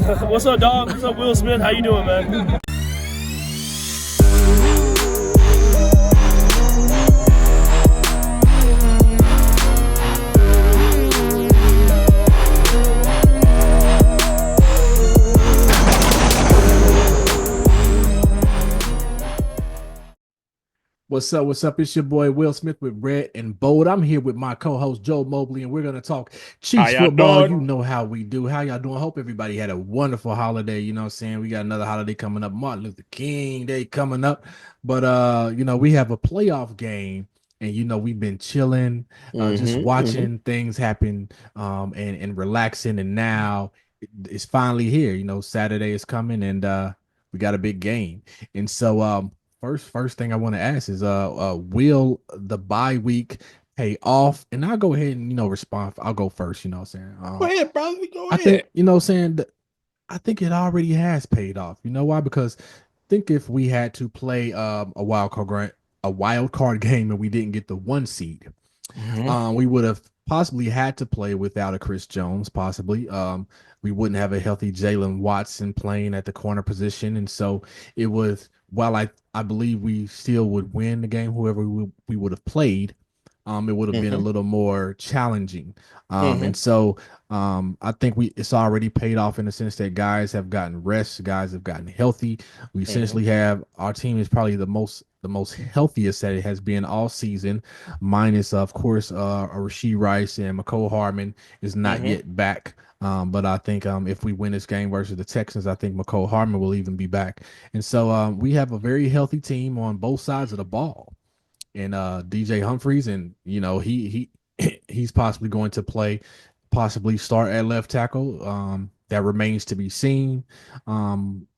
What's up, dog? What's up, Will Smith? How you doing, man? What's up? What's up? It's your boy Will Smith with Red and Bold. I'm here with my co-host Joe Mobley, and we're gonna talk How Chiefs y'all football. You doing? know how we do. How y'all doing? Hope everybody had a wonderful holiday. You know what I'm saying? We got another holiday coming up, Martin Luther King Day coming up. But we have a playoff game, and we've been chilling, just Mm-hmm. watching things happen, and relaxing. And now it's finally here. Saturday is coming, and we got a big game. And so first thing I want to ask is will the bye week pay off? And I'll go ahead and respond. I'll go first, what I'm saying. Go ahead, brother. Go I think, ahead. what I'm saying, I think it already has paid off. You know why? Because think if we had to play a wild card game and we didn't get the one seed, Mm-hmm. we would have possibly had to play without a Chris Jones, possibly. We wouldn't have a healthy Jalen Watson playing at the corner position. And so it was, while I believe we still would win the game, whoever we would have played, it would have been a Mm-hmm. little more challenging. Mm-hmm. And so I think it's already paid off in the sense that guys have gotten rest, guys have gotten healthy. We Mm-hmm. essentially have our team is probably the most healthiest that it has been all season, minus of course Rasheed Rice and McCole Hardman is not Mm-hmm. yet back. But I think if we win this game versus the Texans, I think McCole Hardman will even be back. And so we have a very healthy team on both sides of the ball. And DJ Humphries, and he's possibly going to play, possibly start at left tackle. That remains to be seen. I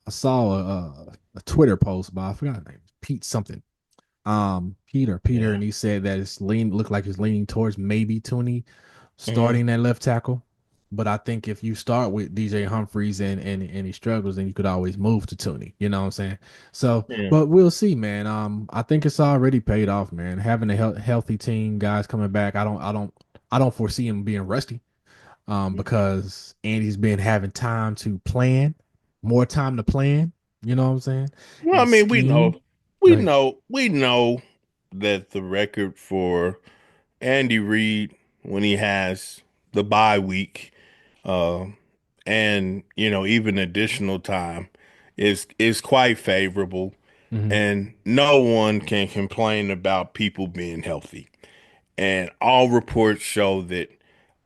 saw a Twitter post by, I forgot his name, Pete something, Peter, Yeah. and he said that looked like it's leaning towards maybe Tooney Mm-hmm. starting at left tackle. But I think if you start with DJ Humphries and he struggles, then you could always move to Tooney. You know what I'm saying? So, Yeah. but we'll see, man. I think it's already paid off, man. Having a healthy team, guys coming back. I don't foresee him being rusty. Because Andy's been having time to plan, more time to plan. You know what I'm saying? Well, I And mean, we scheme. know, Go we ahead. know, we know that the record for Andy Reid when he has the bye week, uh, and even additional time is quite favorable, Hmm. and no one can complain about people being healthy. And all reports show that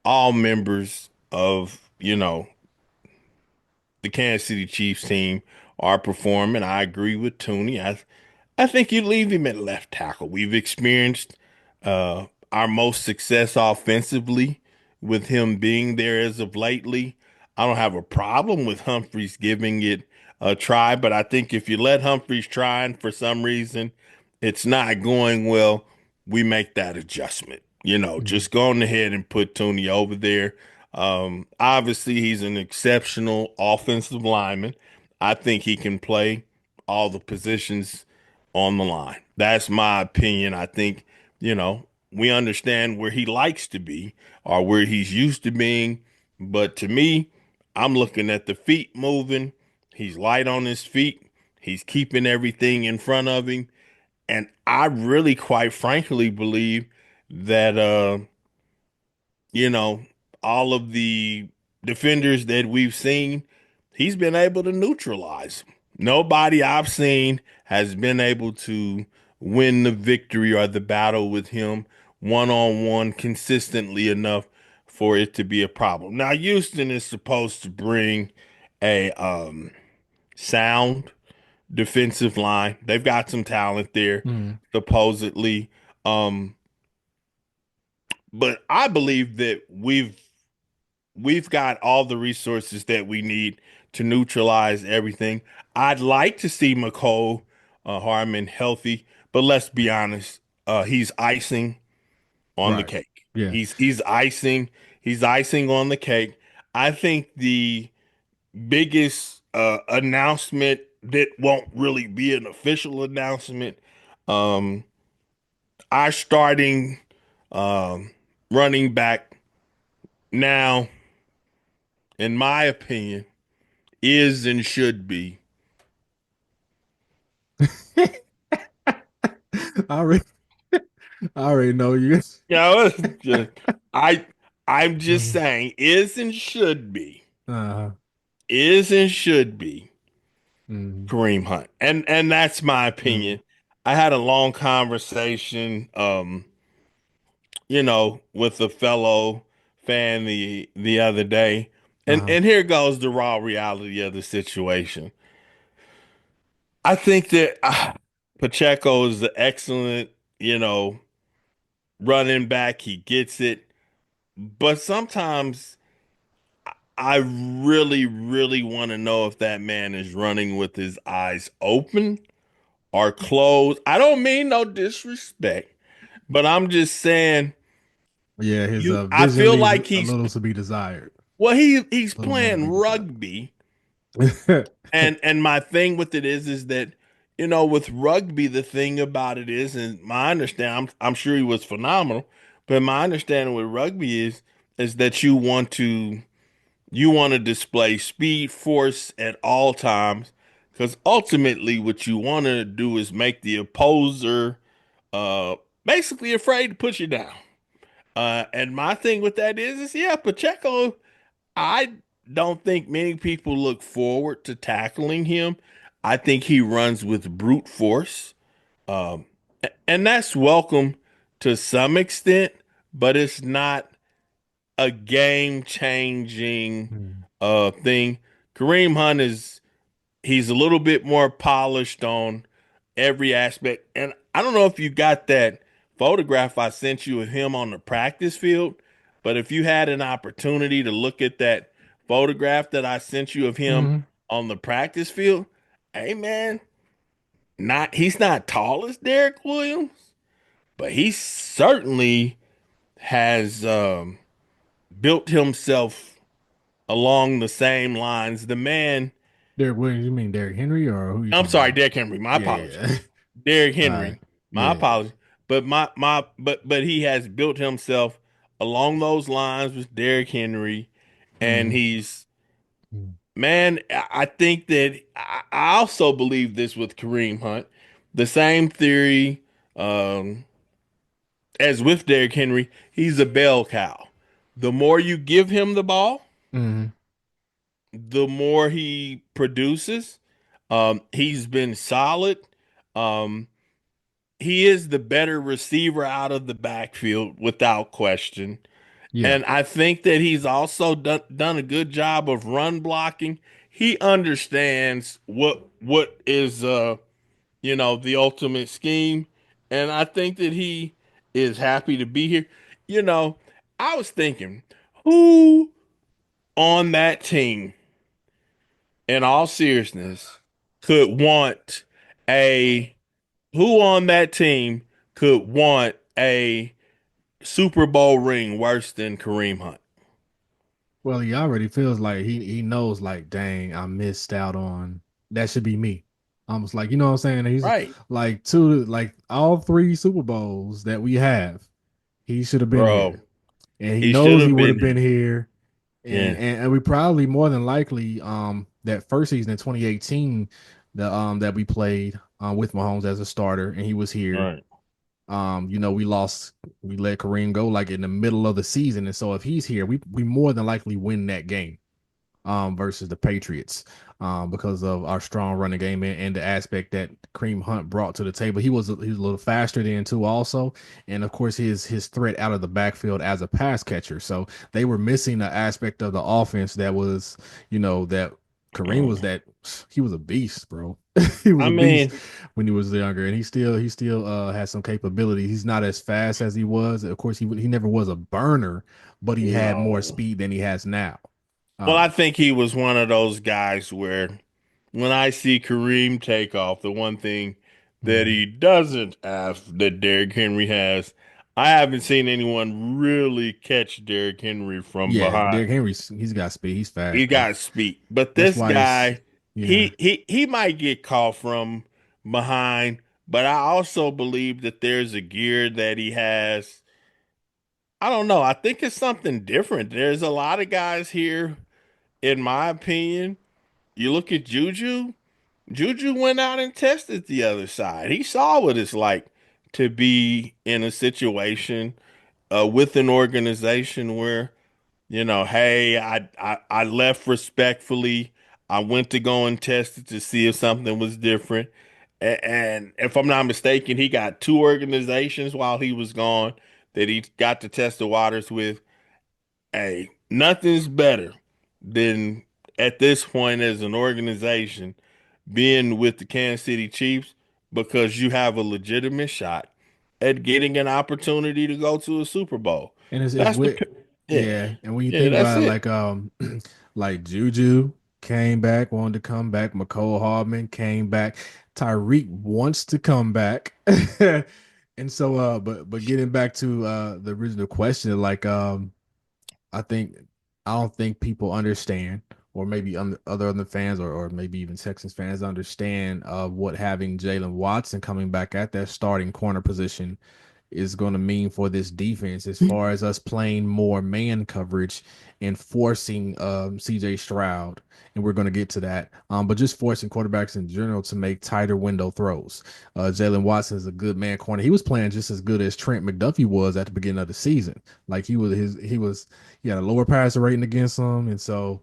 all members of, the Kansas City Chiefs team are performing. I agree with Tooney. I think you leave him at left tackle. We've experienced our most success offensively with him being there as of lately. I don't have a problem with Humphreys giving it a try, but I think if you let Humphreys try and for some reason it's not going well, we make that adjustment. Hmm. Just go on ahead and put Tooney over there. Obviously, he's an exceptional offensive lineman. I think he can play all the positions on the line. That's my opinion. I think, we understand where he likes to be or where he's used to being. But to me, I'm looking at the feet moving. He's light on his feet. He's keeping everything in front of him. And I really, quite frankly, believe that, you know, all of the defenders that we've seen, he's been able to neutralize. Nobody I've seen has been able to win the victory or the battle with him one on one consistently enough for it to be a problem. Now, Houston is supposed to bring a sound defensive line. They've got some talent there, Hmm. supposedly. Um, but I believe that we've got all the resources that we need to neutralize everything. I'd like to see McCole Harmon healthy, but let's be honest, he's icing on the Right. cake. Yeah. He's icing on the cake. I think the biggest announcement that won't really be an official announcement, um, our starting um, running back now, in my opinion, is and should be. I already, I already know you. You know, I I'm just saying is and should be. Uh, Is and should be mm, Kareem Hunt. And that's my mm, opinion. I had a long conversation with a fellow fan the other day. And uh, and here goes the raw reality of the situation. I think that Pacheco is an excellent, you know, running back. He gets it. But sometimes I really, really want to know if that man is running with his eyes open or closed. I don't mean no disrespect, but I'm just saying yeah, his I vision feel leaves like a he's little to be desired. well, he's A little more to playing be desired. rugby. And my thing with it is that with rugby the thing about it is, and my understanding, I'm sure he was phenomenal, but my understanding with rugby is that you want to display speed, force at all times, because ultimately what you want to do is make the opposer uh basically afraid to put you down. And my thing with that is yeah, Pacheco, I don't think many people look forward to tackling him. I think he runs with brute force. Um, and that's welcome to some extent, but it's not a game changing Mm. thing. Kareem Hunt he's a little bit more polished on every aspect. And I don't know if you got that photograph I sent you of him on the practice field, but if you had an opportunity to look at that photograph that I sent you of him Mhm. on the practice field, hey man, not he's not tall as Derek Williams, but he certainly has built himself along the same lines. The man, Derek Williams, you mean Derek Henry or who you I'm talking sorry, about? Derrick Henry. My Yeah, apologies. yeah. Derrick All right. Henry. My Yeah. apologies. But but he has built himself along those lines with Derrick Henry, and Mm, he's mm, man. I think that I also believe this with Kareem Hunt, the same theory as with Derrick Henry. He's a bell cow. The more you give him the ball, mm. the more he produces. He's been solid. Um, he is the better receiver out of the backfield without question. Yeah. And I think that he's also done a good job of run blocking. He understands what is the ultimate scheme. And I think that he is happy to be here. You know, I was thinking, who on that team, in all seriousness, could want a who on that team could want a Super Bowl ring worse than Kareem Hunt? Well, he already feels like he knows like, dang, I missed out on that should be me. Almost like, you know what I'm saying? He's Right, like all three Super Bowls that we have, he should have been bro. here. And he He should knows he have would been have been here. here. And, Yeah, and we probably more than likely that first season in 2018 that we played with Mahomes as a starter and he was here. right. We let Kareem go like in the middle of the season. And so if he's here, we more than likely win that game versus the Patriots because of our strong running game and the aspect that Kareem Hunt brought to the table. He was a little faster than too also, and of course his threat out of the backfield as a pass catcher. So they were missing the aspect of the offense that was that Kareem was Mm. that he was a beast, bro. He was I a beast mean, when he was younger, and he still has some capability. He's not as fast as he was. Of course, he never was a burner, but he had more no. speed than he has now. Well, I Um, think he was one of those guys where when I see Kareem take off, the one thing that mhm. he doesn't have that Derrick Henry has, I haven't seen anyone really catch Derrick Henry from Yeah, behind. Derrick he's got speed. He's He fast, bro. got speed. But That's this why it's guy, yeah. he might get caught from behind, but I also believe that there's a gear that he has. I don't know. I think it's something different. There's a lot of guys here, in my opinion, you look at Juju. Juju went out and tested the other side. He saw what it's like to be in a situation with an organization where, hey, I left respectfully. I went to go and test it to see if something was different. And if I'm not mistaken, he got two organizations while he was gone that he got to test the waters with. Hey, nothing's better than at this point as an organization being with the Kansas City Chiefs because you have a legitimate shot at getting an opportunity to go to a Super Bowl. And it's That's the with, pi- yeah, yeah. And when you yeah, think that's about it, it. like like Juju came back, wanted to come back. McCole Hardman came back. Tyreek wants to come back. And so but getting back to the original question, like I think I don't think people understand, or maybe other fans, or maybe even Texans fans understand what having Jalen Watson coming back at that starting corner position is going to mean for this defense, as far as us playing more man coverage and forcing CJ Stroud. And we're going to get to that. But just forcing quarterbacks in general to make tighter window throws. Jalen Watson is a good man corner. He was playing just as good as Trent McDuffie was at the beginning of the season. Like he had a lower passer rating against him. And so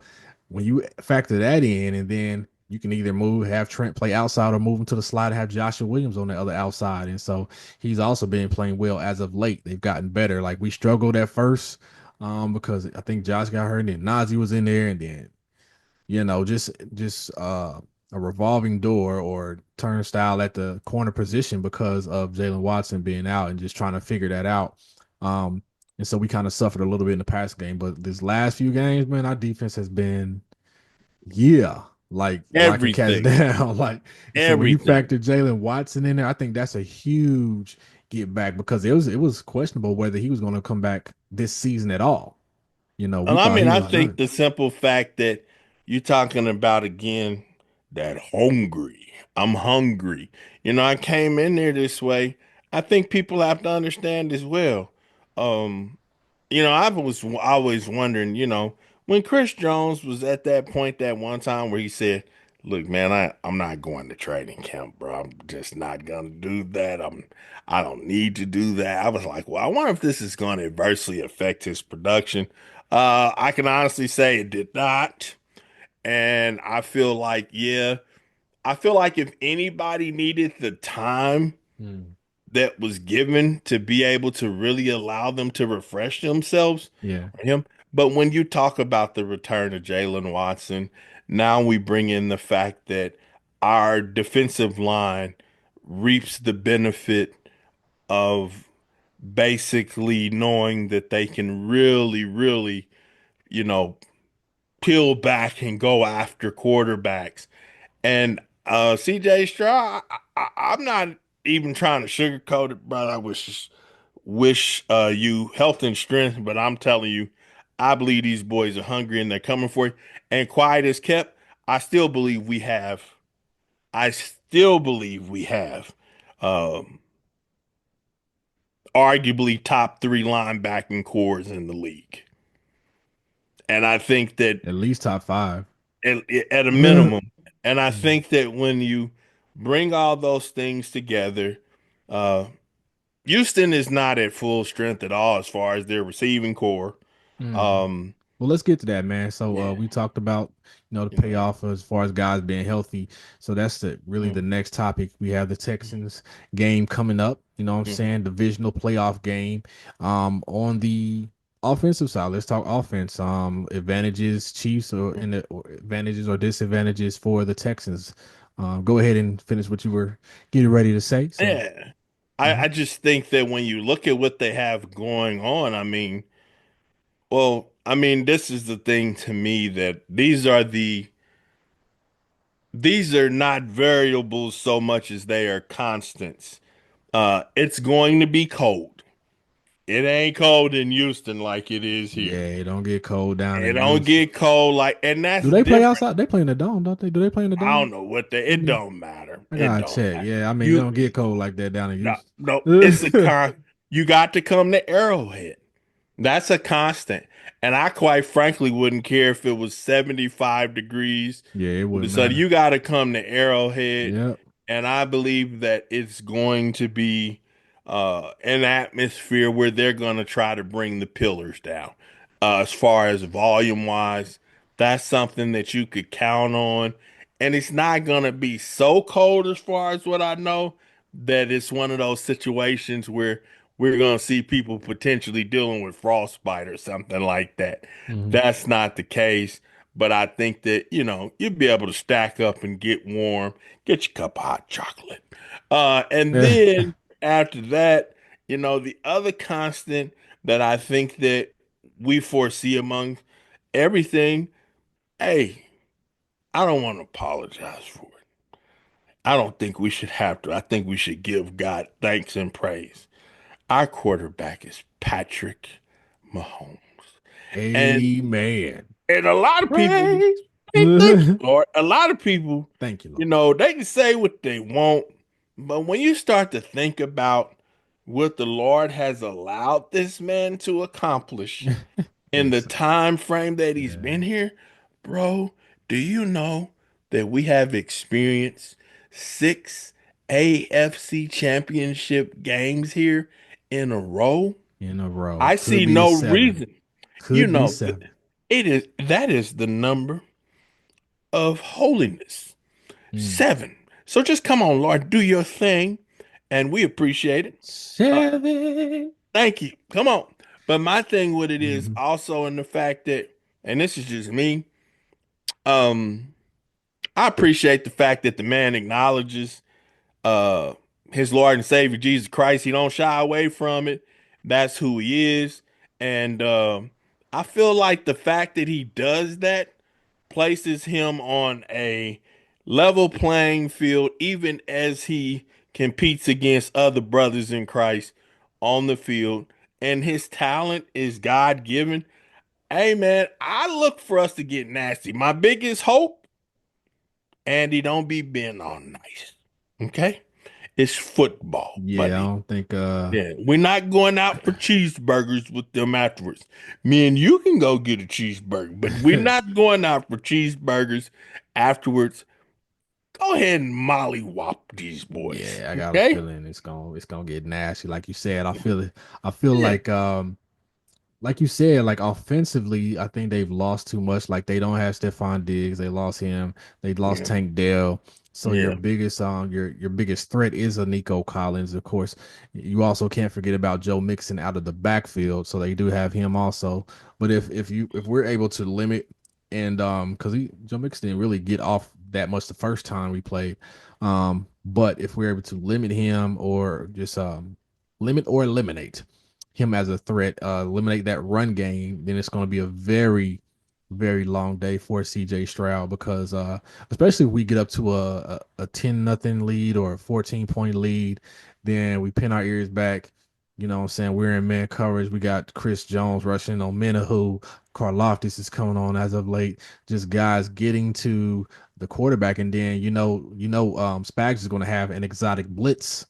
when you factor that in, and then you can either have Trent play outside or move him to the slide and have Joshua Williams on the other outside. And so he's also been playing well as of late. They've gotten better. Like we struggled at first because I think Josh got hurt and then Najee was in there, and then just a revolving door or turnstile at the corner position because of Jalen Watson being out and just trying to figure that out. And so we kind of suffered a little bit in the past game, but this last few games, man, our defense has been, yeah, like locking cats Everything, down. Like, and so when you everything. factor Jalen Watson in there, I think that's a huge get back, because it was questionable whether he was going to come back this season at all. We And I thought mean, he I was think done. the simple fact that you're talking about again that hungry. I'm hungry. I came in there this way. I think people have to understand as well. Um, I was always wondering, when Chris Jones was at that point that one time where he said, "Look, man, I'm not going to training camp, bro. I'm just not gonna do that. I don't need to do that." I was like, well, I wonder if this is going to adversely affect his production. I can honestly say it did not. And I feel like, yeah, I feel like if anybody needed the time Mm, that was given to be able to really allow them to refresh themselves, yeah. him. But when you talk about the return of Jalen Watson, now we bring in the fact that our defensive line reaps the benefit of basically knowing that they can really, really, you know, peel back and go after quarterbacks. And CJ Stroud, I'm not even trying to sugarcoat it, but I wish you health and strength. But I'm telling you, I believe these boys are hungry and they're coming for you. And quiet as kept, I still believe we have. I still believe we have, um, arguably top three linebacking cores in the league. And I think that At least top five. at, at a Mm. minimum, and I think that when you bring all those things together, uh, Houston is not at full strength at all as far as their receiving core. Mm. Um, Well, let's get to that, man. So yeah, we talked about the you know, payoff as far as guys being healthy. So that's really the mm, next topic. We have the Texans game coming up. You know what I'm mm, saying? Divisional playoff game. On the offensive side, let's talk offense. Advantages, Chiefs, or advantages or disadvantages for the Texans. Go ahead and finish what you were getting ready to say. So. yeah. Mhm. I just think that when you look at what they have going on, I mean, well, I mean, this is the thing to me that these are not variables so much as they are constants. It's going to be cold. It ain't cold in Houston like it is Yeah, here. it don't get cold down It in don't Houston. get cold like, and Do that's they play different. outside? They play in the dome, don't they? Do they play in the I don't dome? know what the, Let it me. don't matter. I It gotta don't check. matter. Yeah, I mean, it You don't get cold like that down in no, no, it's a Houston. con. You got to come to Arrowhead. That's a constant. And I quite frankly wouldn't care if it was 75 degrees Yeah, it in the wouldn't sun. matter. You got to come to Arrowhead, Yep. and I believe that it's going to be an atmosphere where they're going to try to bring the pillars down. As far as volume wise, that's something that you could count on. And it's not going to be so cold as far as what I know that it's one of those situations where we're going to see people potentially dealing with frostbite or something like that. Hmm. That's not the case. But I think that, you'd be able to stack up and get warm, get your cup of hot chocolate. And then after that, the other constant that I think that we foresee among everything, hey, I don't want to apologize for it. I don't think we should have to. I think we should give God thanks and praise. Our quarterback is Patrick Mahomes. And Amen. and a lot of people, Praise. hey, thank you, Lord. A lot of people, Thank you, Lord. they can say what they want, but when you start to think about what the Lord has allowed this man to accomplish in Yes, the sir. time frame that he's Yeah. been here, bro, do you know that we have experienced six AFC championship games here in a row? In a row. I Could see be no seven. reason. You Could be know, seven. that is the number of holiness. Mm. 7. So just come on, Lord, do your thing, and we appreciate it. Uh, Seven. Thank you. Come on. But my thing with it is Hmm. also in the fact that, and this is just me, um, I appreciate the fact that the man acknowledges uh his Lord and Savior Jesus Christ. He don't shy away from it. That's who he is. And I feel like the fact that he does that places him on a level playing field, even as he competes against other brothers in Christ on the field. And his talent is God given. Hey man, I look for us to get nasty. My biggest hope, Andy, don't be being all nice. Okay? It's football, Yeah, I buddy. don't think Yeah, we're not going out for cheeseburgers with them afterwards. Me and you can go get a cheeseburger, but we're not going out for cheeseburgers afterwards. Go ahead and mollywop these boys. yeah, I got a Okay? feeling it's gonna get nasty. Like you said, I feel it. I feel Yeah. like you said, like offensively, I think they've lost too much. Like they don't have Stephon Diggs, they lost him, they lost Yeah. Tank Dell. So your Yeah. biggest your biggest threat is a Nico Collins. Of course, you also can't forget about Joe Mixon out of the backfield. So they do have him also. But if we're able to limit and because Joe Mixon didn't really get off that much the first time we played. But if we're able to limit him or just limit or eliminate him as a threat, eliminate that run game, then it's going to be a very, very long day for CJ Stroud because especially if we get up to a 10-0 lead or a 14-point lead, then we pin our ears back. You know what I'm saying? We're in man coverage. We got Chris Jones rushing on Menahu. Karloftis is coming on as of late. Just guys getting to the quarterback, and then Spags is going to have an exotic blitz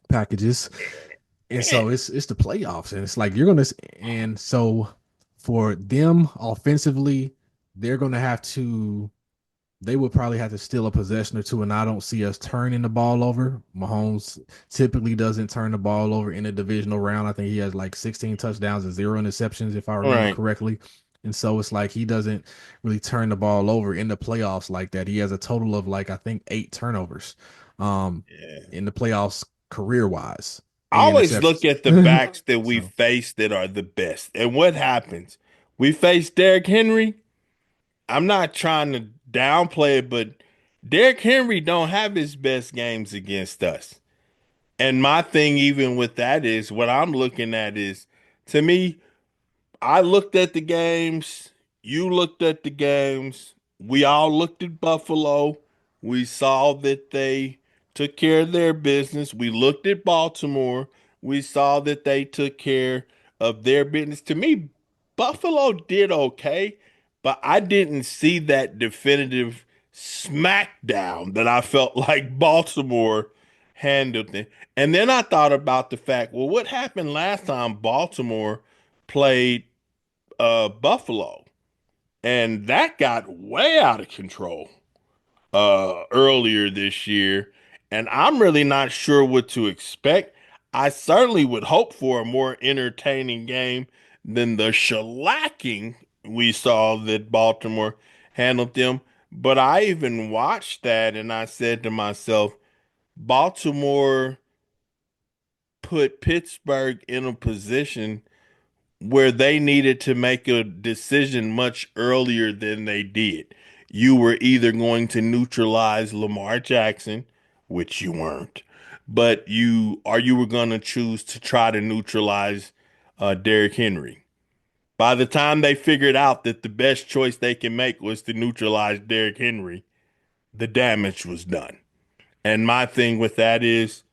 packages, and Yeah. so it's the playoffs, and it's like and so for them offensively, they're gonna have to they would probably have to steal a possession or two, and I don't see us turning the ball over. Mahomes typically doesn't turn the ball over in a divisional round. I think he has like 16 touchdowns and 0 interceptions, if I All remember right. correctly. And so it's like he doesn't really turn the ball over in the playoffs like that. He has a total of like I think 8 turnovers Yeah. in the playoffs career wise I and always look interceptions. at the backs that we So face that are the best. And what happens? We face Derrick Henry. I'm not trying to downplay it, but Derrick Henry don't have his best games against us. And my thing, even with that, is what I'm looking at is to me, I looked at the games, you looked at the games, we all looked at Buffalo. We saw that they took care of their business. We looked at Baltimore. We saw that they took care of their business. To me, Buffalo did okay, but I didn't see that definitive smackdown that I felt like Baltimore handled it. And then I thought about the fact, well, what happened last time Baltimore played Buffalo, and that got way out of control earlier this year, and I'm really not sure what to expect. I certainly would hope for a more entertaining game than the shellacking we saw that Baltimore handled them. But I even watched that and I said to myself, Baltimore put Pittsburgh in a position where they needed to make a decision much earlier than they did. You were either going to neutralize Lamar Jackson, which you weren't, but you were going to choose to try to neutralize Derrick Henry. By the time they figured out that the best choice they can make was to neutralize Derrick Henry, the damage was done. And my thing with that is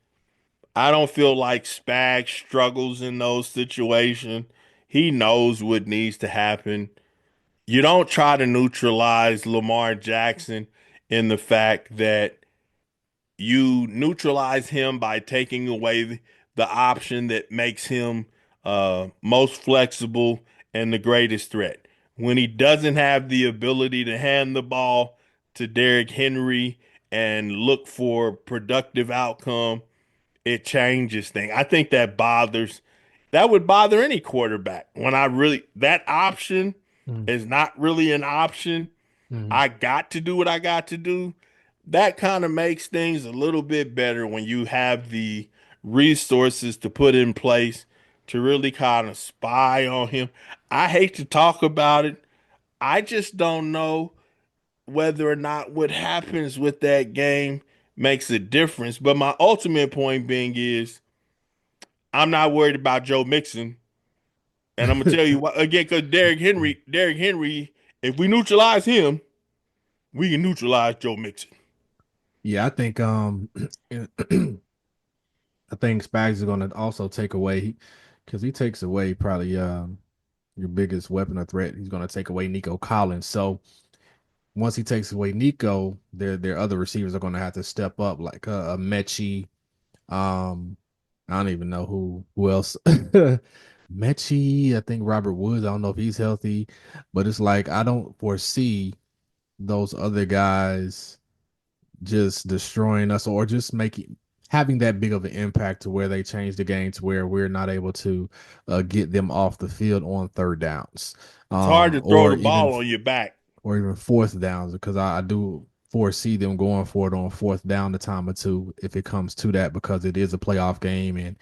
I don't feel like Spag struggles in those situations. He knows what needs to happen. You don't try to neutralize Lamar Jackson in the fact that you neutralize him by taking away the option that makes him most flexible and the greatest threat. When he doesn't have the ability to hand the ball to Derrick Henry and look for productive outcome, it changes things. I think that would bother any quarterback when that option Mm, is not really an option. mm. I got to do what I got to do. That kind of makes things a little bit better when you have the resources to put in place to really kind of spy on him. I hate to talk about it. I just don't know whether or not what happens with that game makes a difference. But my ultimate point being is I'm not worried about Joe Mixon. And I'm gonna tell you what again, because Derrick Henry, if we neutralize him, we can neutralize Joe Mixon. Yeah, I think I think Spags is going to also take away because he takes away probably your biggest weapon or threat. He's going to take away Nico Collins. So once he takes away Nico, their other receivers are going to have to step up, like a Mechie. I don't even know who else. Mechie, I think Robert Woods. I don't know if he's healthy, but it's like I don't foresee those other guys just destroying us or just making having that big of an impact to where they change the game to where we're not able to get them off the field on third downs, It's hard to throw or the even ball on your back. fourth downs because I do foresee them going for it on fourth down a time or two if it comes to that because it is a playoff game and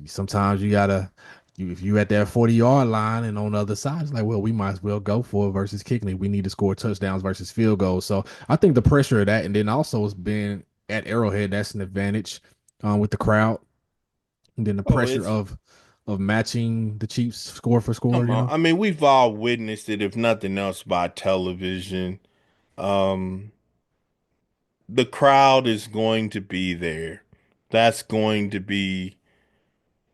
sometimes you gotta if you at that 40-yard line and on the other side it's like well we might as well go for it versus kicking it. We need to score touchdowns versus field goals. So I think the pressure of that and then also it's been at Arrowhead that's an advantage with the crowd and then the Oh, pressure of matching the Chiefs score for score. come on. I mean, we've all witnessed it, if nothing else, by television. Um, the crowd is going to be there. That's going to be,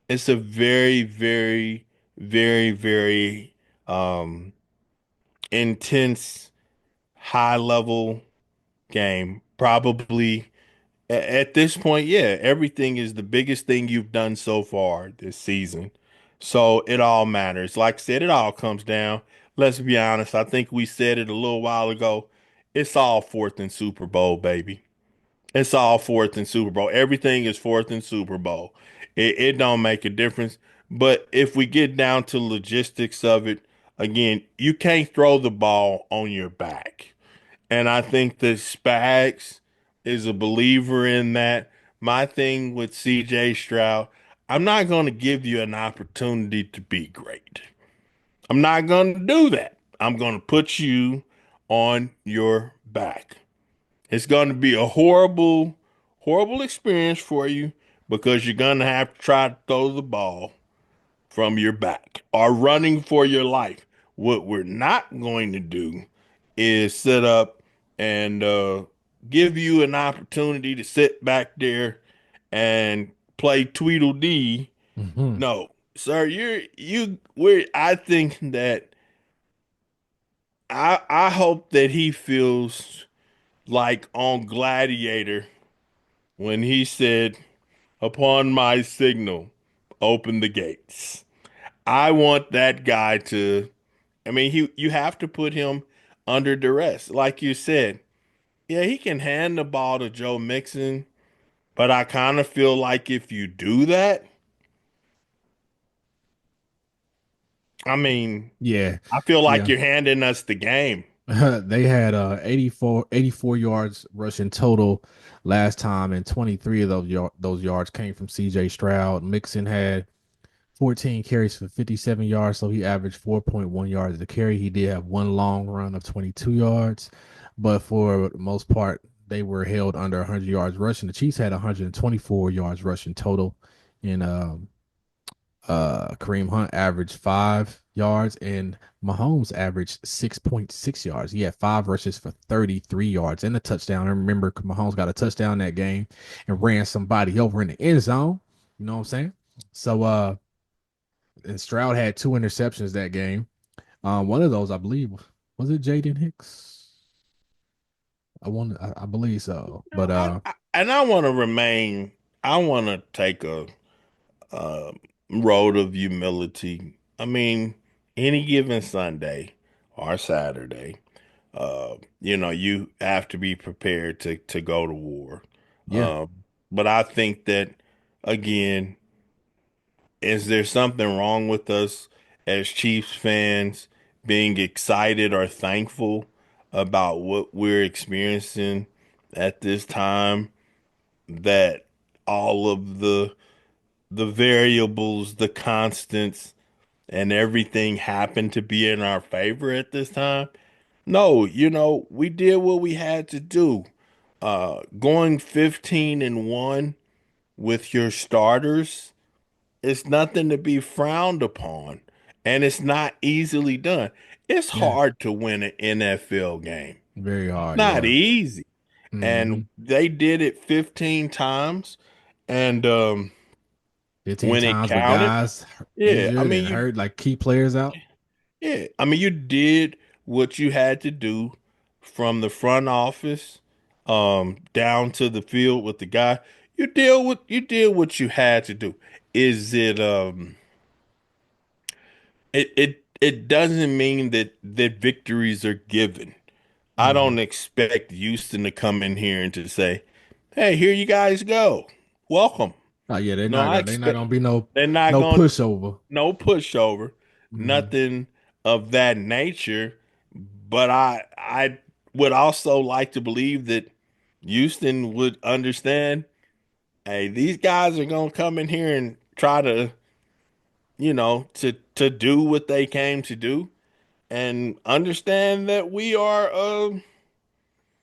it's a very, very, very, very um intense, high level game. Probably at this point, yeah, everything is the biggest thing you've done so far this season. So it all matters. Like I said, it all comes down. Let's be honest. I think we said it a little while ago. It's all fourth and Super Bowl, baby. It's all fourth and Super Bowl. Everything is fourth and Super Bowl. It don't make a difference. But if we get down to logistics of it, again, you can't throw the ball on your back. And I think that Spags is a believer in that. My thing with CJ Stroud, I'm not going to give you an opportunity to be great. I'm not going to do that. I'm going to put you on your back. It's going to be a horrible, horrible experience for you because you're going to have to try to throw the ball from your back or running for your life. What we're not going to do is sit up and give you an opportunity to sit back there and play Tweedledee. Mm-hmm. No, sir, we're I think that I hope that he feels like on Gladiator when he said, upon my signal, open the gates. I want that guy to. I mean, you have to put him under duress, like you said. Yeah, he can hand the ball to Joe Mixon, but I kind of feel like if you do that, I mean, Yeah, I feel like yeah. you're handing us the game. They had 84 yards rushing total last time, and 23 of those yards came from CJ Stroud. Mixon had 14 carries for 57 yards, so he averaged 4.1 yards a carry. He did have one long run of 22 yards, but for the most part, they were held under 100 yards rushing. The Chiefs had 124 yards rushing total, and Kareem Hunt averaged 5 yards, and Mahomes averaged 6.6 yards. He had 5 rushes for 33 yards and a touchdown. I remember Mahomes got a touchdown that game and ran somebody over in the end zone. You know what I'm saying? So and Stroud had 2 interceptions that game. One of those, I believe, was it Jaden Hicks? I believe so. You know, But and I want to remain. I want to take a uh, road of humility. I mean, any given Sunday or Saturday, you have to be prepared to go to war. yeah, Uh, but I think that again, is there something wrong with us as Chiefs fans being excited or thankful about what we're experiencing at this time? That all of the variables, the constants, and everything happen to be in our favor at this time. No, we did what we had to do. Going 15-1 with your starters is nothing to be frowned upon, and it's not easily done. It's yeah, hard to win an NFL game. very hard. Not Yeah. easy. Mm-hmm. And they did it 15 times. And 15 when it times with counted, guys yeah, I injured mean and you hurt, like key players out. yeah, I mean you did what you had to do from the front office down to the field with the guy. You did what you had to do. Is it it doesn't mean that victories are given. I Mm-hmm. don't expect Houston to come in here and to say, "Hey, here you guys go. Welcome." Oh yeah, No, I they're not expect gonna be they're not no going pushover. no pushover, Mm-hmm. nothing of that nature. But I would also like to believe that Houston would understand, hey, these guys are gonna come in here and try to, to do what they came to do and understand that we are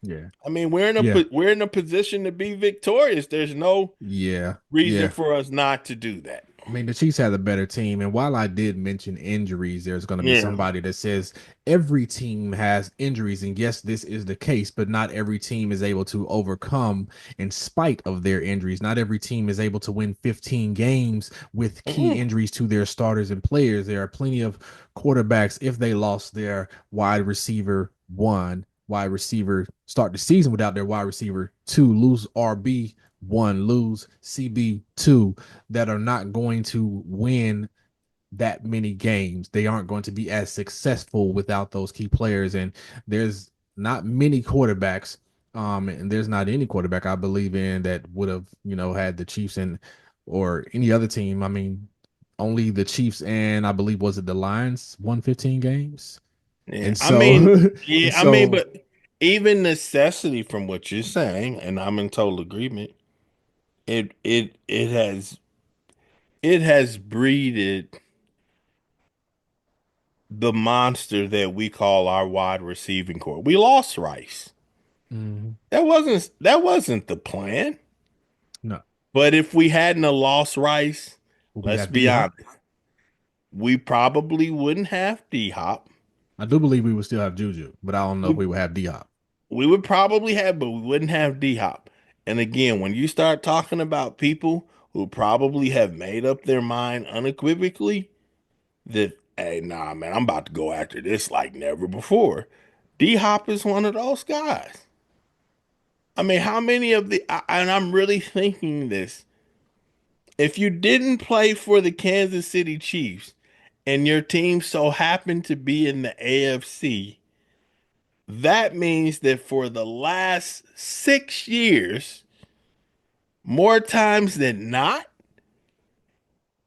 Yeah, I mean, we're in a yeah, we're in a position to be victorious. There's no yeah, reason yeah. for us not to do that. I mean, the Chiefs had a better team. And while I did mention injuries, there's going to be Yeah. somebody that says every team has injuries. And yes, this is the case, but not every team is able to overcome in spite of their injuries. Not every team is able to win 15 games with key Mm-mm. injuries to their starters and players. There are plenty of quarterbacks, if they lost their wide receiver one, wide receiver, start the season without their wide receiver two, lose RB one, lose CB two, that are not going to win that many games. They aren't going to be as successful without those key players. And there's not many quarterbacks, and there's not any quarterback I believe in that would have, had the Chiefs and or any other team. I mean, only the Chiefs and I believe was it the Lions won 15 games. Yeah. And I mean, so and yeah, I mean, so but even necessity from what you're saying, and I'm in total agreement, it has breeded the monster that we call our wide receiving core. We lost Rice. mhm, That wasn't the plan. no, But if we hadn't have lost Rice, we let's have D be Hop. honest, we probably wouldn't have D Hop. I do believe we would still have Juju, but I don't know if We we would have D Hop. we would probably have, but we wouldn't have D Hop. And again, when you start talking about people who probably have made up their mind unequivocally that, hey, nah, man, I'm about to go after this like never before. D Hop is one of those guys. I mean, how many of and I'm really thinking this. If you didn't play for the Kansas City Chiefs and your team so happened to be in the AFC, that means that for the last 6 years, more times than not,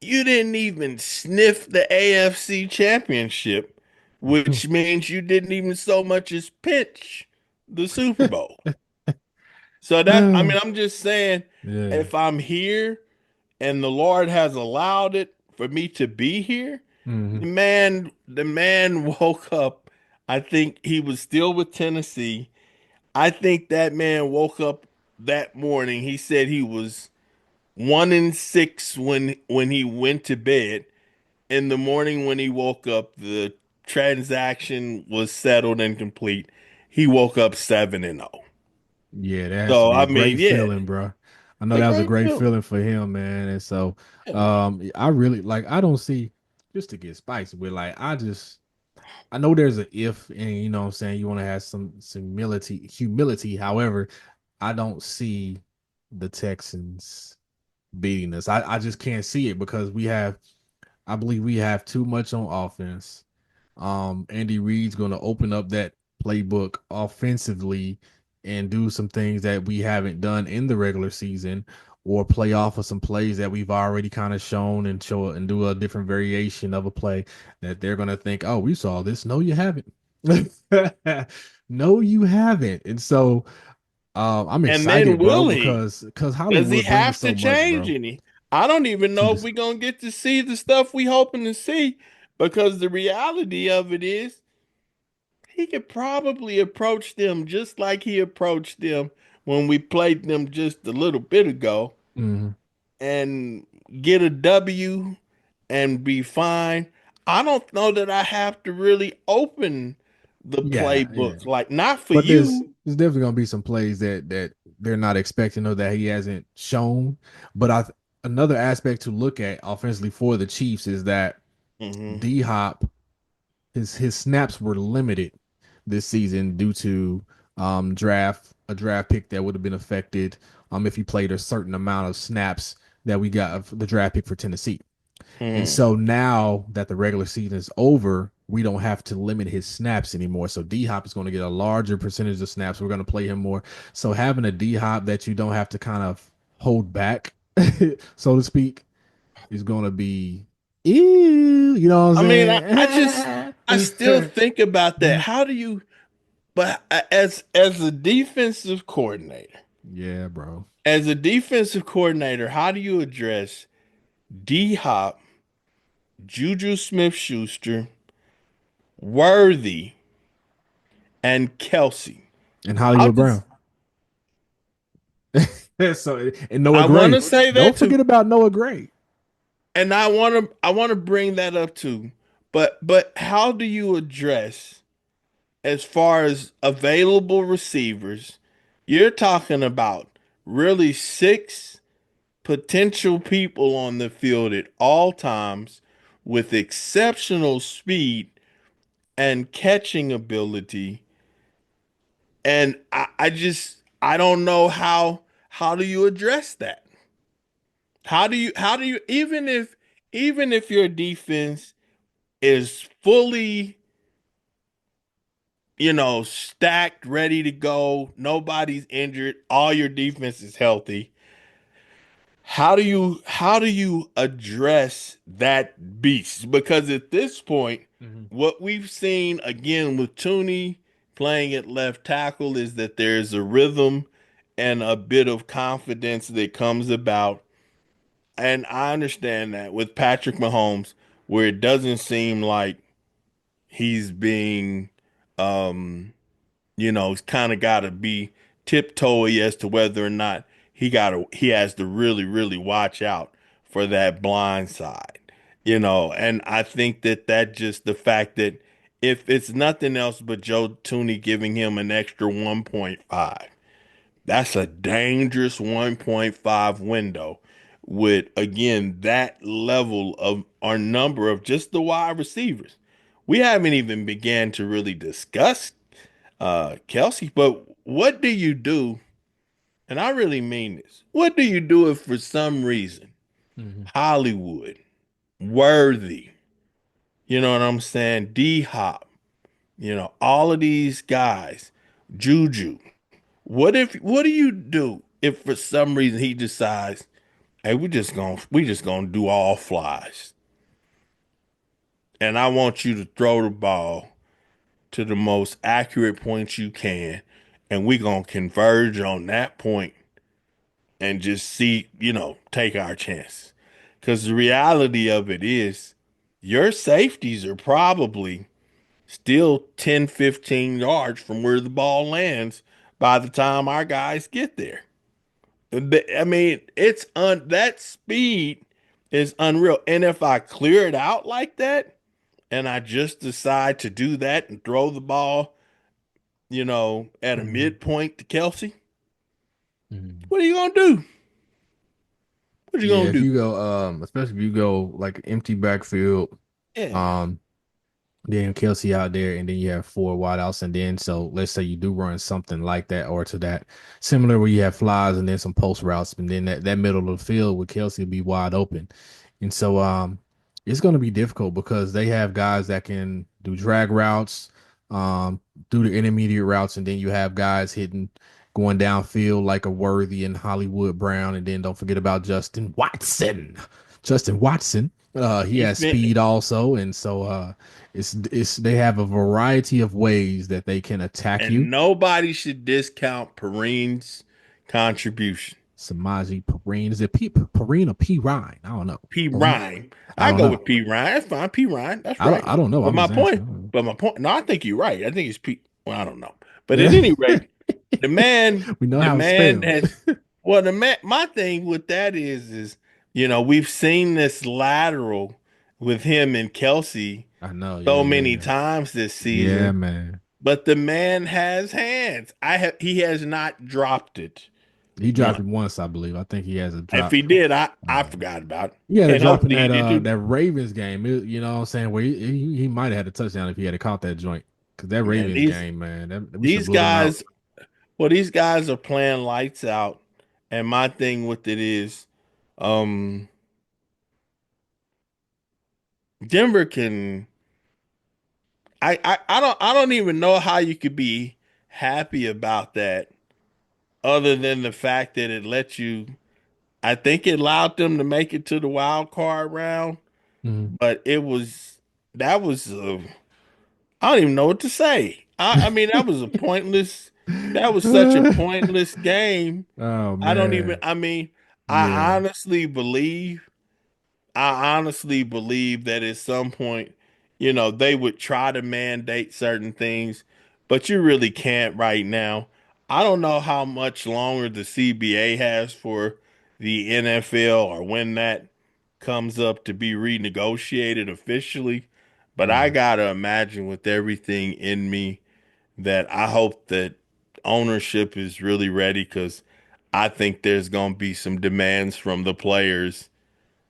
you didn't even sniff the AFC championship, which means you didn't even so much as pitch the Super Bowl. So that, I mean, I'm just saying, Yeah. if I'm here and the Lord has allowed it for me to be here, Hmm. the man woke up. I think he was still with Tennessee. I think that man woke up that morning. He said he was 1-6 when he went to bed. In the morning when he woke up, the transaction was settled and complete. He woke up 7-0. Yeah, that has to So be a I mean, great yeah, feeling, bro. I know it's a that was a great great feeling. feeling for him, man. And so, Yeah, man. I really like. I don't see just to get spicy with like. I know there's an if, and you know what I'm saying. You want to have some humility. Humility. However, I don't see the Texans beating us. I just can't see it because we have. I believe we have too much on offense. Andy Reid's going to open up that playbook offensively and do some things that we haven't done in the regular season, or play off of some plays that we've already kind of shown and show and do a different variation of a play that they're going to think, oh, we saw this. No, you haven't. No, you haven't. And so I'm And then excited, bro, will he? because Does he Hollywood brings have to so much, change bro, any? I don't even to know if this. we're gonna get to see the stuff we hoping to see because the reality of it is he could probably approach them just like he approached them when we played them just a little bit ago Mhm. and get a W and be fine. I don't know that I have to really open the Yeah, yeah. playbook. Like, not for But there's you. there's definitely gonna be some plays that they're not expecting or that he hasn't shown. But another aspect to look at offensively for the Chiefs is that Hmm. D Hop his snaps were limited this season due to a draft pick that would have been affected if he played a certain amount of snaps that we got of the draft pick for Tennessee. And Hmm. so now that the regular season is over, we don't have to limit his snaps anymore. So D Hop is going to get a larger percentage of snaps. We're going to play him more. So having a D Hop that you don't have to kind of hold back, so to speak, is going to be ew. You know what I mean, I just I'm I still saying? think about that. How do you but as a defensive coordinator, Yeah, bro. how do you address D Hop, Juju Smith-Schuster, Worthy, and Kelsey? And How Hollywood does Brown. So and Noah I want Gray. to say Don't that too? forget about Noah Gray. And I want to bring that up too. But how do you address as far as available receivers? You're talking about really six potential people on the field at all times with exceptional speed and catching ability. And I don't know how do you address that? How do you even if your defense is fully, stacked, ready to go, nobody's injured, all your defense is healthy. How do you address that beast? Because at this point, Mhm. what we've seen again with Tooney playing at left tackle is that there's a rhythm and a bit of confidence that comes about. And I understand that with Patrick Mahomes, where it doesn't seem like he's being he's kind of got to be tiptoey as to whether or not he has to really really watch out for that blind side. And I think that just the fact that if it's nothing else but Joe Tooney giving him an extra 1.5, that's a dangerous 1.5 window with, again, that level of our number of just the wide receivers. We haven't even began to really discuss Kelsey, but what do you do? And I really mean this. What do you do if for some reason Mhm. Hollywood, Worthy, You know what I'm saying? D Hop, all of these guys, Juju. What do you do if for some reason he decides, hey, we just gonna do all flies, and I want you to throw the ball to the most accurate point you can, and we gonna converge on that point and just see, take our chance. Because the reality of it is your safeties are probably still 10, 15 yards from where the ball lands by the time our guys get there. I mean, that speed is unreal. And if I clear it out like that and I just decide to do that and throw the ball, at a Mhm. midpoint to Kelsey, Mhm. what are you gonna do? What are you Yeah, gonna if do? you go, especially if you go like empty backfield, Yeah. um, then Kelsey out there, and then you have four wideouts, and then so let's say you do run something like that or to that similar where you have flies and then some post routes, and then that middle of the field with Kelsey will be wide open, and so it's going to be difficult because they have guys that can do drag routes, do the intermediate routes, and then you have guys hitting going downfield like a Worthy and Hollywood Brown, and then don't forget about Justin Watson. Justin Watson, he He has fit speed also, and so it's they have a variety of ways that they can attack you. and nobody should discount Perrine's contribution. Samaji Perine, is it Perine or P Ryan? I don't know. P Perine, Ryan. I I don't go know. with P Ryan. That's fine. P Ryan. That's right. I don't know. But I'm my just point, asking. no, I think you're right. I think it's P. Well, I don't know. But at Yeah. any rate, the man, We know the how it's man spelled. has, well, my thing with that is, we've seen this lateral with him and Kelsey I know. Yeah, so yeah, many yeah. times this Yeah, season, man. but the man has hands. He has not dropped it He dropped once. it once, I believe. I think he has a If drop. he did, I Uh, forgot about it. he had a And drop in hopefully he did too. that Ravens game. You know what I'm saying? Where he might have had a touchdown if he had caught that joint. Because that Man, Ravens these game, man, that we should have these blew them out. guys, these guys are playing lights out. And my thing with it is, um, Denver can. I don't even know how you could be happy about that, other than the fact that it let you. I think it allowed them to make it to the wild card round, Mhm. but that was I don't even know what to say. I mean, that was a pointless. That was such a pointless game. Oh I don't even. man. I mean, I Yeah. honestly believe. I honestly believe that at some point, they would try to mandate certain things, but you really can't right now. I don't know how much longer the CBA has for the NFL or when that comes up to be renegotiated officially, but I Mhm. gotta imagine with everything in me that I hope that ownership is really ready because I think there's gonna be some demands from the players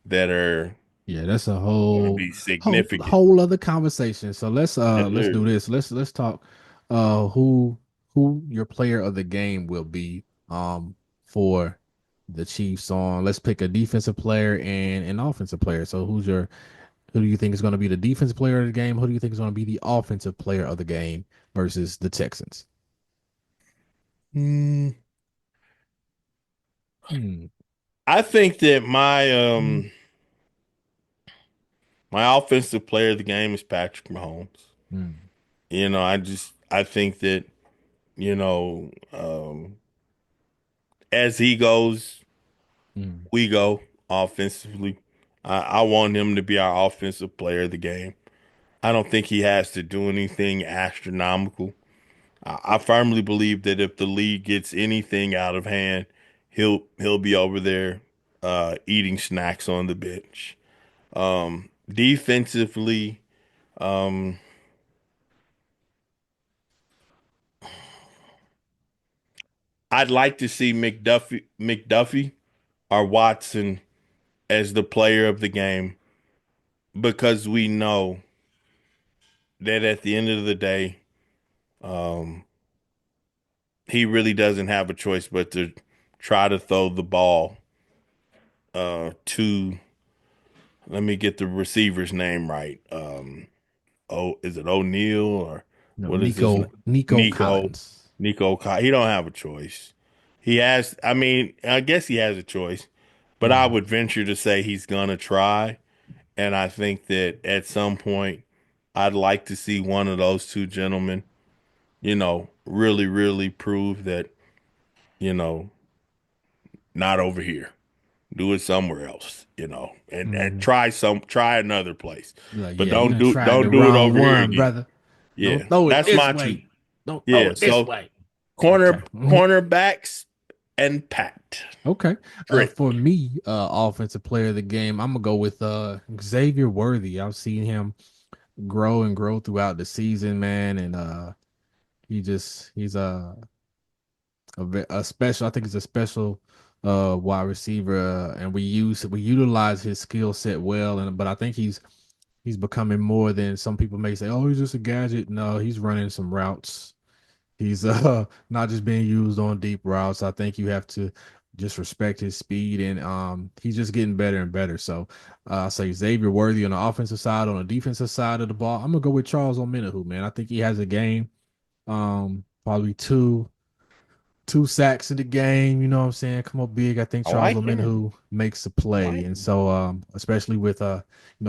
that are Yeah, that's a going to be significant. whole other conversation. So Yes, let's sir. do this. Let's talk who your player of the game will be for the Chiefs on. Let's pick a defensive player and an offensive player. So who do you think is going to be the defensive player of the game? Who do you think is going to be the offensive player of the game versus the Texans? Mm, Hmm. I think that my offensive player of the game is Patrick Mahomes. Hmm. I think that, as he goes, Hmm. we go offensively. I want him to be our offensive player of the game. I don't think he has to do anything astronomical. I firmly believe that if the league gets anything out of hand, he'll be over there eating snacks on the bench. Defensively, um, I'd like to see McDuffie or Watson as the player of the game because we know that at the end of the day, um, he really doesn't have a choice but to try to throw the ball to let me get the receiver's name right. is it O'Neal or No, what is this? Nico Nico, Collins. He don't have a choice. He has, I mean, I guess he has a choice, but I Mm, would venture to say he's gonna try. And I think that at some point, I'd like to see one of those two gentlemen, really, really prove that, you know, not over here. Do it somewhere else, and mm. try another place. Like, But yeah, you done tried the don't do it wrong over here one, again. brother. Don't Yeah, throw it that's this my two. way. Don't throw Yeah, it this so way. Okay. cornerbacks and Pat Okay. Trent. For me, offensive player of the game, I'm gonna go with Xavier Worthy. I've seen him grow and grow throughout the season, man, and he's a special. I think he's a special wide receiver, and we utilize his skill set well. And but I think he's becoming more than some people may say. Oh, he's just a gadget. No, he's running some routes. He's not just being used on deep routes. I think you have to just respect his speed, and he's just getting better and better. So I say Xavier Worthy on the offensive side. On the defensive side of the ball, I'm gonna go with Charles Omenihu, man. I think he has a game. Probably two sacks in the game, you know what I'm saying? Come up big. I think I Charles like him. Omenihu makes a I play. like And him. so especially with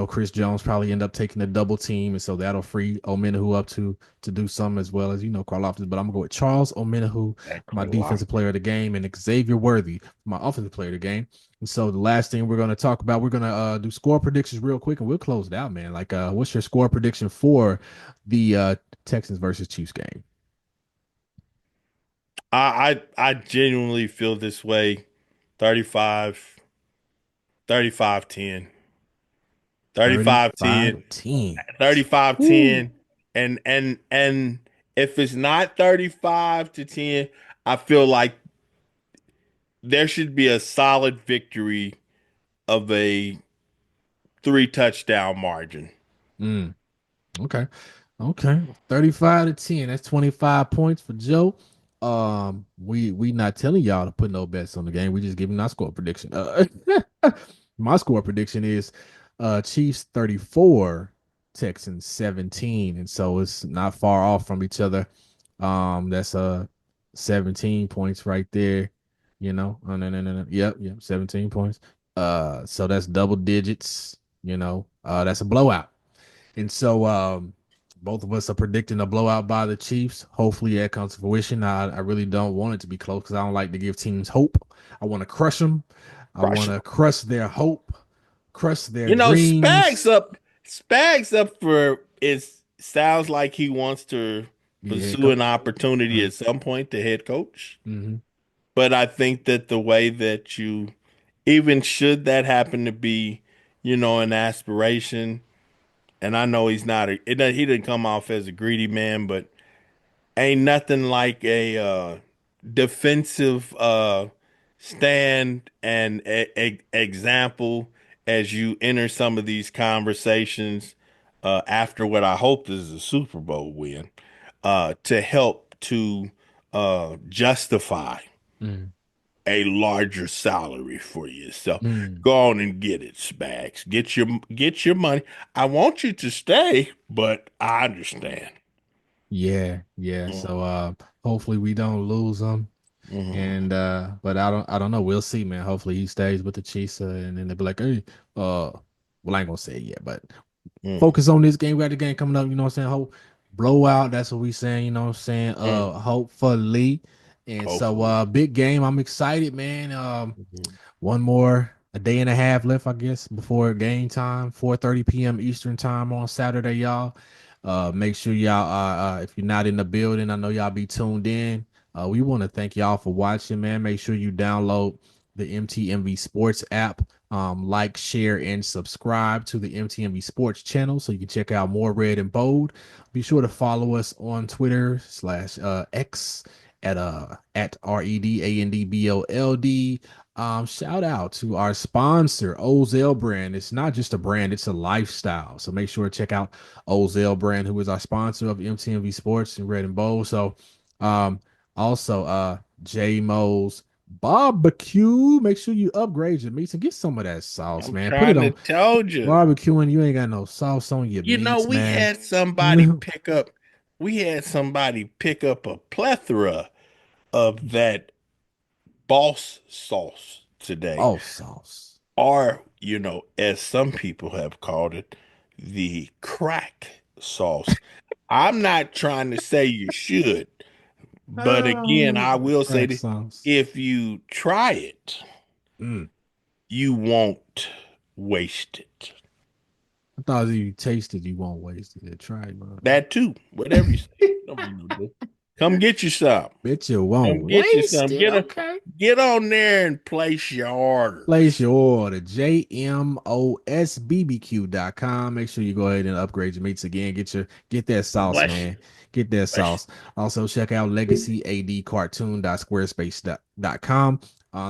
Chris Jones probably end up taking a double team. And so that'll free Omenihu up to do something as well as Karloftis. But I'm gonna go with Charles Omenihu That for my Karlaftis. defensive player of the game, and Xavier Worthy for my offensive player of the game. And so the last thing we're gonna talk about, we're gonna do score predictions real quick and we'll close it out, man. Like what's your score prediction for the Texans versus Chiefs game? I genuinely feel this way. 35, 35-10. 35-10. 35-10. 35-10. Ooh. And if it's not 35-10, I feel like there should be a solid victory of a three touchdown margin. Mm, okay. Okay. 35-10. That's 25 points for Joe. We not telling y'all to put no bets on the game. We just giving our score prediction. My score prediction is Chiefs 34, Texans 17. And so it's not far off from each other. That's 17 points right there. No. Yep, 17 points. So that's double digits, that's a blowout. And so both of us are predicting a blowout by the Chiefs. Hopefully that comes to fruition. I really don't want it to be close because I don't like to give teams hope. I want to crush them. I Crush want 'em. to crush their hope, crush their You know, dreams. Spags up for it sounds like he wants to Be a head pursue an coach. opportunity at some point to head coach. Mm-hmm. But I think that the way that even should that happen to be, an aspiration, and I know he's not he didn't come off as a greedy man, but ain't nothing like a defensive stand and example as you enter some of these conversations after what I hope is a Super Bowl win to help to justify a larger salary for yourself. Mm-hmm. Go on and get it, Spags. Get your money. I want you to stay, but I understand. Yeah, yeah. Mm, So hopefully we don't lose them. mhm, And but I don't know. We'll see, man. Hopefully he stays with the Chiefs, and then they'll be like, hey, well, I ain't gonna say it yet, but mm, focus on this game. We got the game coming up, you know what I'm saying? Hope blowout, that's what we saying, you know what I'm saying? mm. Hopefully. And so Hopefully. big game. I'm excited, man. Mhm, One more a day and a half left, I guess, before game time, 4:30 p.m. Eastern time on Saturday, y'all. Make sure y'all if you're not in the building, I know y'all be tuned in. We want to thank y'all for watching, man. Make sure you download the MTMV Sports app. Like, share, and subscribe to the MTMV Sports channel so you can check out more Red and Bold. Be sure to follow us on Twitter slash X at REDANDBOLD. Shout out to our sponsor, Ozell Brand. It's not just a brand, it's a lifestyle. So make sure to check out Ozell Brand, who is our sponsor of MTMV Sports and Red and Bold. So also J Mo's Barbecue. Make sure you upgrade your meats and get some of that sauce, I'm man. Put it trying to on tell you. barbecue and you ain't got no sauce on your You know, meats, we man. had somebody pick up, we had somebody pick up a plethora of that boss sauce today, Oh, sauce. or, as some people have called it, the crack sauce. I'm not trying to say you should, but again, I will say Crack that sauce. if you try it, Mm. you won't waste it. I thought if you tasted, you won't waste it. Try it, bro. That too, whatever you say. Don't be no dude. Come get you some. Bet you won't Come get you waste some. it. Okay. Get on there and place your Place orders. your order, jmosbbq.com. Make sure you go ahead and upgrade your meats again. Get that sauce, Bless you. man. Get that Bless sauce. Also, check out legacyadcartoon.squarespace.com.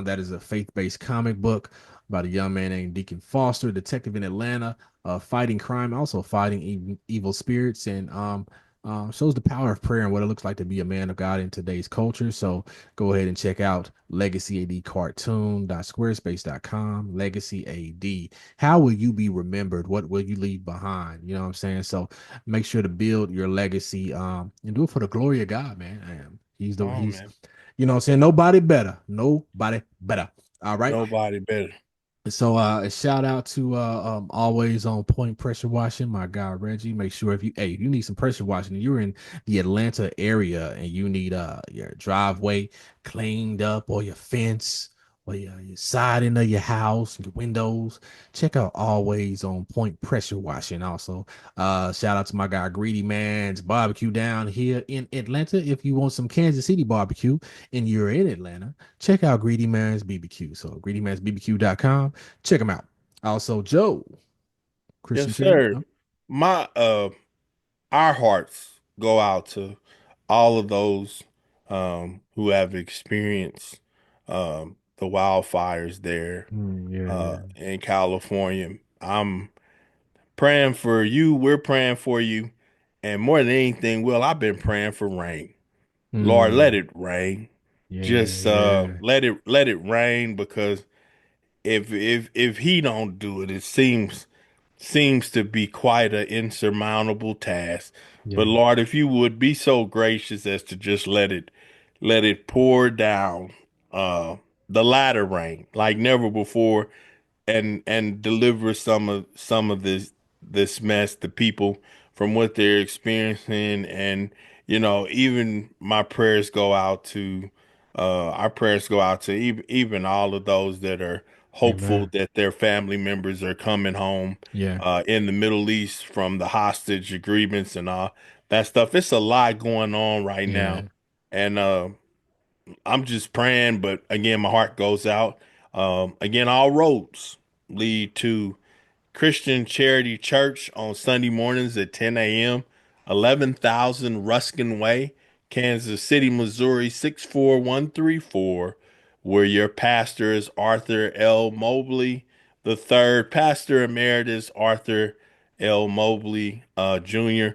That is a faith-based comic book about a young man named Deacon Foster, detective in Atlanta, fighting crime, also fighting evil spirits, and shows the power of prayer and what it looks like to be a man of God in today's culture. So go ahead and check out legacyadcartoon.squarespace.com. Legacy AD. How will you be remembered? What will you leave behind? You know what I'm saying? So make sure to build your legacy and do it for the glory of God, man. And Oh he's man. you know what I'm saying? Nobody better. Nobody better. All right. Nobody better. So a shout out to always on point pressure washing, my guy Reggie. Make sure if you need some pressure washing, you're in the Atlanta area and you need your driveway cleaned up or your fence or your siding of your house, your windows, check out always on point pressure washing. Also, shout out to my guy Greedy Man's barbecue down here in Atlanta. If you want some Kansas City barbecue and you're in Atlanta, check out Greedy Man's BBQ. So greedymansbbq.com. Check them out. Also, Joe, Christian Yes, Charity. sir. Oh, My our hearts go out to all of those who have experienced the wildfires there yeah, yeah. in California. I'm praying for you. We're praying for you. And more than anything, Will, I've been praying for rain. Lord, let Mm, it rain. yeah, Just yeah, let it rain because if he don't do it, it seems to be quite an insurmountable task. But yeah. Lord, if you would be so gracious as to just let it pour down the latter rain like never before and deliver some of this mess to people from what they're experiencing. And even my prayers go out to our prayers go out to even all of those that are hopeful Amen. that their family members are coming home Yeah, in the Middle East from the hostage agreements and all that stuff. It's a lot going on right now. yeah. And I'm just praying, but again, my heart goes out. Again, all roads lead to Christian Charity Church on Sunday mornings at 10 a.m., 11,000 Ruskin Way, Kansas City, Missouri, 64134, where your pastor is Arthur L. Mobley, the third pastor emeritus, Arthur L. Mobley, Jr.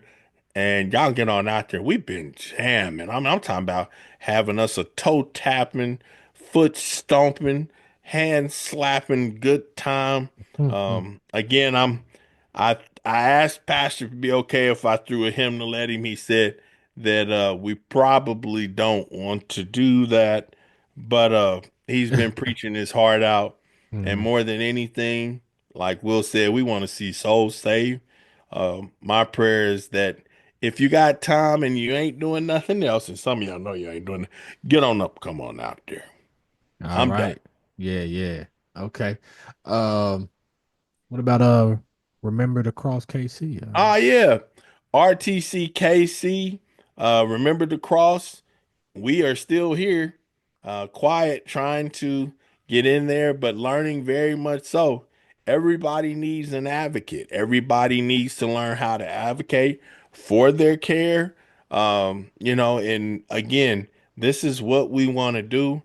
And y'all get on out there. We've been jamming. I'm talking about having us a toe tapping, foot stomping, hand slapping good time. Mhm. Again, I asked Pastor if it'd be okay if I threw a hymnal at him. He said that we probably don't want to do that, but he's been preaching his heart out, and Mhm. more than anything, like Will said, we want to see souls saved. My prayer is that if you got time and you ain't doing nothing else, and some of y'all know you ain't doing it, get on up, come on out there. All I'm done. right. Yeah, yeah. Okay. Um, what about Remember the Cross KC? Ah, yeah. RTCKC, remember the cross. We are still here, quiet, trying to get in there, but learning very much so. Everybody needs an advocate. Everybody needs to learn how to advocate for their care. And again, this is what we want to do.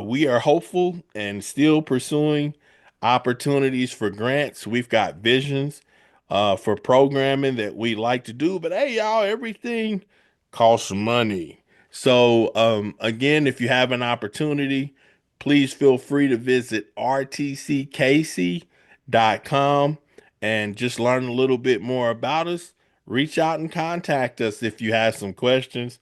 We are hopeful and still pursuing opportunities for grants. We've got visions for programming that we like to do, but hey, y'all, everything costs money. So, again, if you have an opportunity, please feel free to visit rtckc.com and just learn a little bit more about us. Reach out and contact us if you have some questions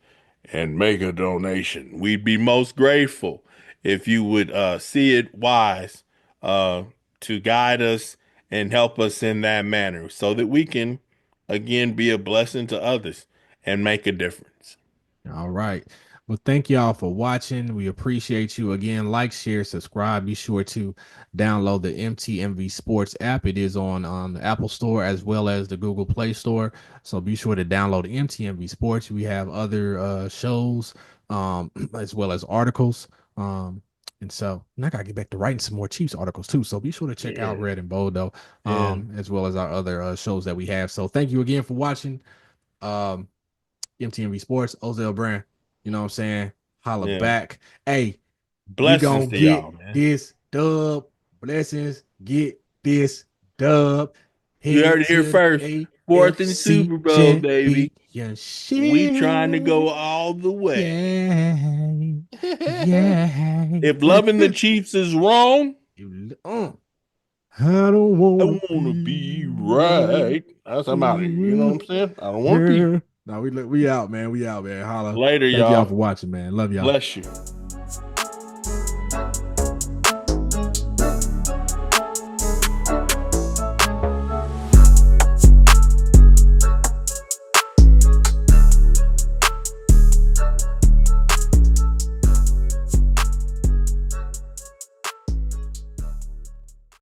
and make a donation. We'd be most grateful if you would see it wise uh, to guide us and help us in that manner so that we can, again, be a blessing to others and make a difference. All right. Well, thank y'all for watching. We appreciate you. Again, like, share, subscribe. Be sure to download the MTMV Sports app. It is on the Apple Store as well as the Google Play Store. So be sure to download MTMV Sports. We have other shows as well as articles. And so and I gotta get back to writing some more Chiefs articles too. So be sure to check out Red and Bold though, as well as our other shows that we have. So thank you again for watching. MTMV Sports, Ozell Brand. You know what I'm saying? Holla back. Hey, Blessings we to gonna get y'all, man. this dub. Blessings. Get this dub. You heard it here first. Fourth and Super Bowl, baby. We trying to go all the way. Yeah. If loving the Chiefs is wrong, I don't want to be right. That's about it. You know what I'm saying? I don't want to be. No, we out, man. We out, man. Holla. Later, Thank y'all y'all. for watching, man. Love y'all. Bless you.